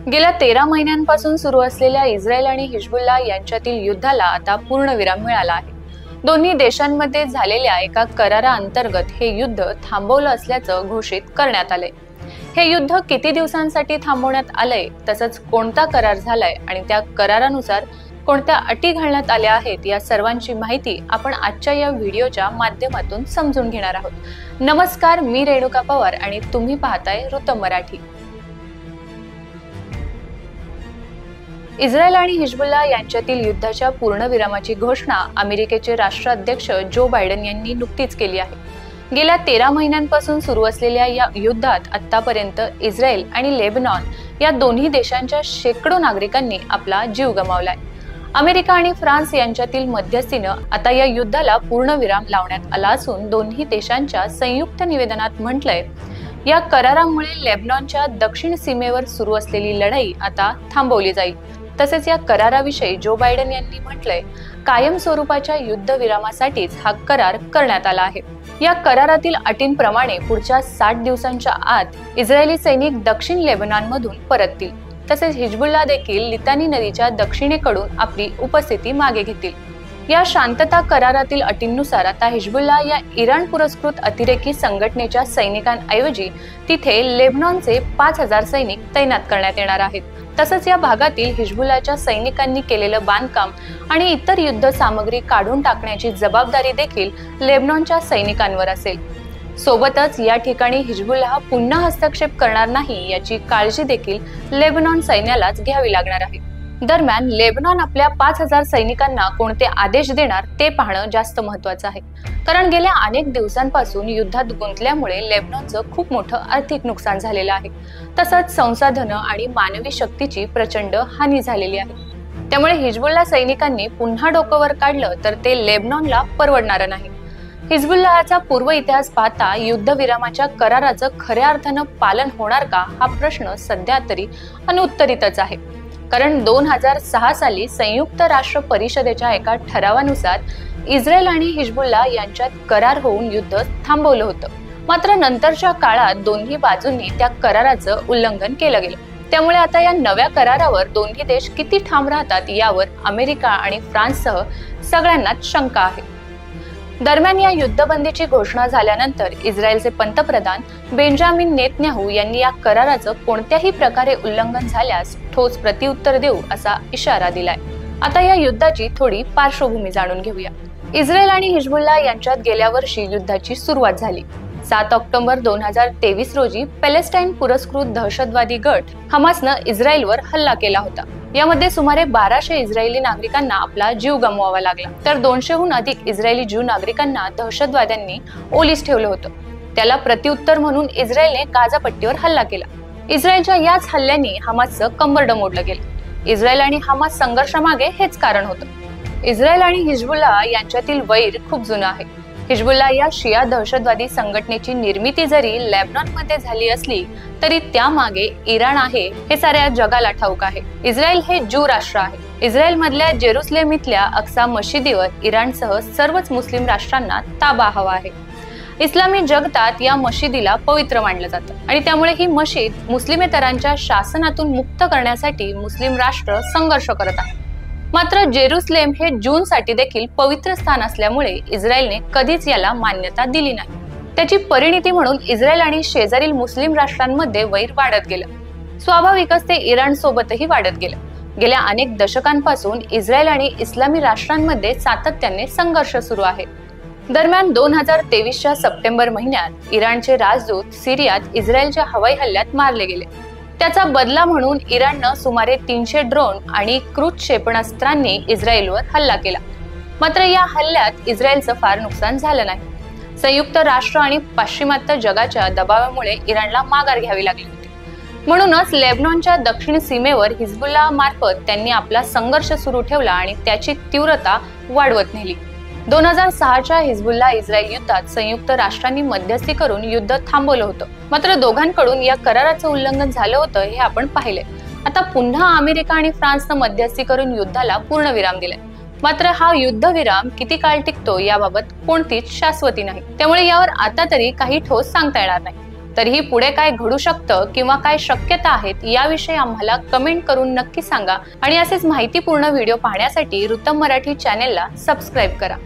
गेल्या 13 महिन्यांपासून सुरू असलेल्या इस्रायल आणि हिजबुल्लाह यांच्यातील युद्धाला आता पूर्णविराम मिळाला आहे। दोन्ही देशांमध्ये झालेल्या एका कराराअंतर्गत हे युद्ध थांबवलं असल्याचं घोषित करण्यात आलंय। हे युद्ध किती दिवसांसाठी थांबवण्यात आलंय, तसंच कोणता करार झालाय आणि त्या करारानुसार कोणत्या अटी घालण्यात आल्या आहेत, या सर्वांची माहिती आपण आजच्या या व्हिडिओच्या माध्यमातून समजून घेणार आहोत। नमस्कार, मी रेणुका पवार आणि तुम्ही पाहताय ऋतम मराठी। इस्रायल आणि हिजबुल्लाह यांच्यातील युद्धाच्या पूर्णविरामाची घोषणा अमेरिकेचे राष्ट्राध्यक्ष जो बायडन यांनी नुकतीच केली आहे। गेल्या 13 महिन्यांपासून सुरू असलेल्या या युद्धात आतापर्यंत इस्रायल आणि लेबनॉन या दोन्ही देशांच्या शेकडो नागरिकांनी आपला जीव गमावलाय। अमेरिका आणि फ्रान्स यांच्यातील मध्यस्थीनं आता या युद्धाला पूर्णविराम लावण्यात आला असून दोन्ही देशांच्या संयुक्त निवेदनात म्हटलंय, या करारामुळे लेबनॉनच्या दक्षिण सीमेवर सुरू असलेली लढाई आता थांबवली जाईल। तसेच या कराराविषयी जो बायडन यांनी म्हटलंय, कायम स्वरूपाच्या युद्धविरामासाठीच हा करार करण्यात आला आहे। या करारातील अटींप्रमाणे पुढच्या 60 दिवसांच्या आत इस्रायली सैनिक दक्षिण लेबनॉनमधून परततील। तसेच हिजबुल्लाह देखील लितानी नदीच्या दक्षिणेकडून आपली उपस्थिती मागे घेतील। या शांतता करारातील अटींनुसार आता हिजबुल्लाह या इराण पुरस्कृत अतिरेकी संघटनेच्या सैनिकांऐवजी तिथे लेबनॉनचे 5000 सैनिक तैनात करण्यात येणार आहेत। तसंच या भागातील हिजबुल्लाहच्या सैनिकांनी केलेलं बांधकाम आणि इतर युद्ध सामग्री काढून टाकण्याची जबाबदारी देखील लेबनॉनच्या सैनिकांवर असेल। सोबतच या ठिकाणी हिजबुल्लाह पुन्हा हस्तक्षेप करणार नाही याची काळजी देखील लेबनॉन सैन्यालाच घ्यावी लागणार आहे। दरम्यान लेबनॉन आपल्या 5000 सैनिकांना कोणते आदेश देणार ते पाहणं जास्त महत्त्वाचं आहे, कारण गेल्या अनेक दिवसांपासून युद्धात गुंतल्यामुळे लेबनॉनचं खूप मोठं आर्थिक नुकसान झालेलं आहे। तसंच संसाधनं आणि मानवी शक्तीची प्रचंड हानी झालेली आहे। त्यामुळे हिजबुल्लाह सैनिकांनी पुन्हा डोकं वर काढलं तर ते लेबनॉनला परवडणारं नाही। हिजबुल्लाहचा पूर्व इतिहास पाहता युद्धविरामाच्या कराराचं खऱ्या अर्थानं पालन होणार का, हा प्रश्न सध्या तरी अनुत्तरितच आहे। कारण 2006 साली संयुक्त राष्ट्र परिषदेच्या एका ठरावानुसार इस्रायल आणि हिजबुल्लाह यांच्यात करार होऊन युद्ध थांबवलं होतं। मात्र नंतरच्या काळात दोन्ही बाजूंनी त्या कराराचं उल्लंघन केलं गेलं। त्यामुळे आता या नव्या करारावर दोन्ही देश किती ठाम राहतात यावर अमेरिका आणि फ्रान्ससह सगळ्यांनाच शंका आहे। दरम्यान या युद्धबंदीची घोषणा झाल्यानंतर इस्रायलचे पंतप्रधान बेंजामिन नेतन्याहू यांनी या कराराचं कोणत्याही प्रकारे उल्लंघन झाल्यास ठोस प्रत्युत्तर देऊ असा इशारा दिलाय। आता या युद्धाची थोडी पार्श्वभूमी जाणून घेऊया। इस्रायल आणि हिजबुल्लाह यांच्यात गेल्या वर्षी युद्धाची सुरुवात झाली। 7 ऑक्टोबर 2023 रोजी पॅलेस्टाईन पुरस्कृत दहशतवादी गट हमासनं इस्रायलवर हल्ला केला होता। यामध्ये सुमारे 1200 इस्रायली नागरिकांना आपला जीव गमवावा लागला, तर 200हून अधिक इस्रायली ज्यू नागरिकांना दहशतवाद्यांनी ओलीस ठेवलं होतं। त्याला प्रत्युत्तर म्हणून इस्रायलने गाझा पट्टीवर हल्ला केला। इस्रायलच्या याच हल्ल्याने हमासचं कंबरडं मोडलं गेलं। इस्रायल आणि हमास संघर्षामागे हेच कारण होतं। इस्रायल आणि हिजबुल्लाह यांच्यातील वैर खूप जुनं आहे। हिजबुल्लाह या शिया दहशतवादी संघटनेची निर्मिती जरी लेबनॉनमध्ये झाली असली तरी त्यामागे इराण आहे हे साऱ्या जगाला ठाऊक आहे। इस्रायल हे ज्यू राष्ट्र आहे। इस्रायल मधल्या जेरुसलेम इथल्या अक्सा मशिदीवर इराणसह सर्वच मुस्लिम राष्ट्रांना ताबा हवा आहे। इस्लामी जगतात या मशिदीला पवित्र मानलं जातं आणि त्यामुळे ही मशीद मुस्लिमेतरांच्या शासनातून मुक्त करण्यासाठी मुस्लिम राष्ट्र संघर्ष करत आहे। मात्र जेरुसलेम हे ज्यूंसाठी देखील पवित्र स्थान असल्यामुळे इस्रायलने कधीच याला मान्यता दिली नाही। त्याची परिणिती म्हणून इस्रायल आणि शेजारील मुस्लिम राष्ट्रांमध्ये वैर वाढत गेलं। स्वाभाविकच ते इराण सोबतही वाढत गेलं। गेल्या अनेक दशकांपासून इस्रायल आणि इस्लामी राष्ट्रांमध्ये सातत्याने संघर्ष सुरू आहे। दरम्यान 2023च्या सप्टेंबर महिन्यात इराणचे राजदूत सिरियात इस्रायलच्या हवाई हल्ल्यात मारले गेले। त्याचा बदला म्हणून इराणनं सुमारे 300 ड्रोन आणि क्रूझ क्षेपणास्त्रांनी इस्रायलवर हल्ला केला। मात्र या हल्ल्यात इस्रायलचं फार नुकसान झालं नाही। संयुक्त राष्ट्र आणि पाश्चिमात्य जगाच्या दबावामुळे इराणला माघार घ्यावी लागली होती। म्हणूनच लेबनॉनच्या दक्षिण सीमेवर हिजबुल्लाह मार्फत त्यांनी आपला संघर्ष सुरू ठेवला आणि त्याची तीव्रता वाढवत नेली। 2006च्या हिजबुल्लाह इस्रायल युद्धात संयुक्त राष्ट्रांनी मध्यस्थी करून युद्ध थांबवलं होतं। मात्र दोघांकडून या कराराचं उल्लंघन झालं होतं हे आपण पाहिले। आता पुन्हा अमेरिका आणि फ्रान्सनं मध्यस्थी करून युद्धाला पूर्णविराम दिलाय। मात्र हा युद्धविराम किती काळ टिकतो याबाबत कोणतीच शाश्वती नाही। त्यामुळे यावर आता तरी काही ठोस सांगता येणार नाही। तरीही पुढे काय घडू शकतं किंवा काय शक्यता आहेत याविषयी आम्हाला कमेंट करून नक्की सांगा आणि असेच माहितीपूर्ण व्हिडिओ पाहण्यासाठी रुतम मराठी चॅनेलला सबस्क्राईब करा.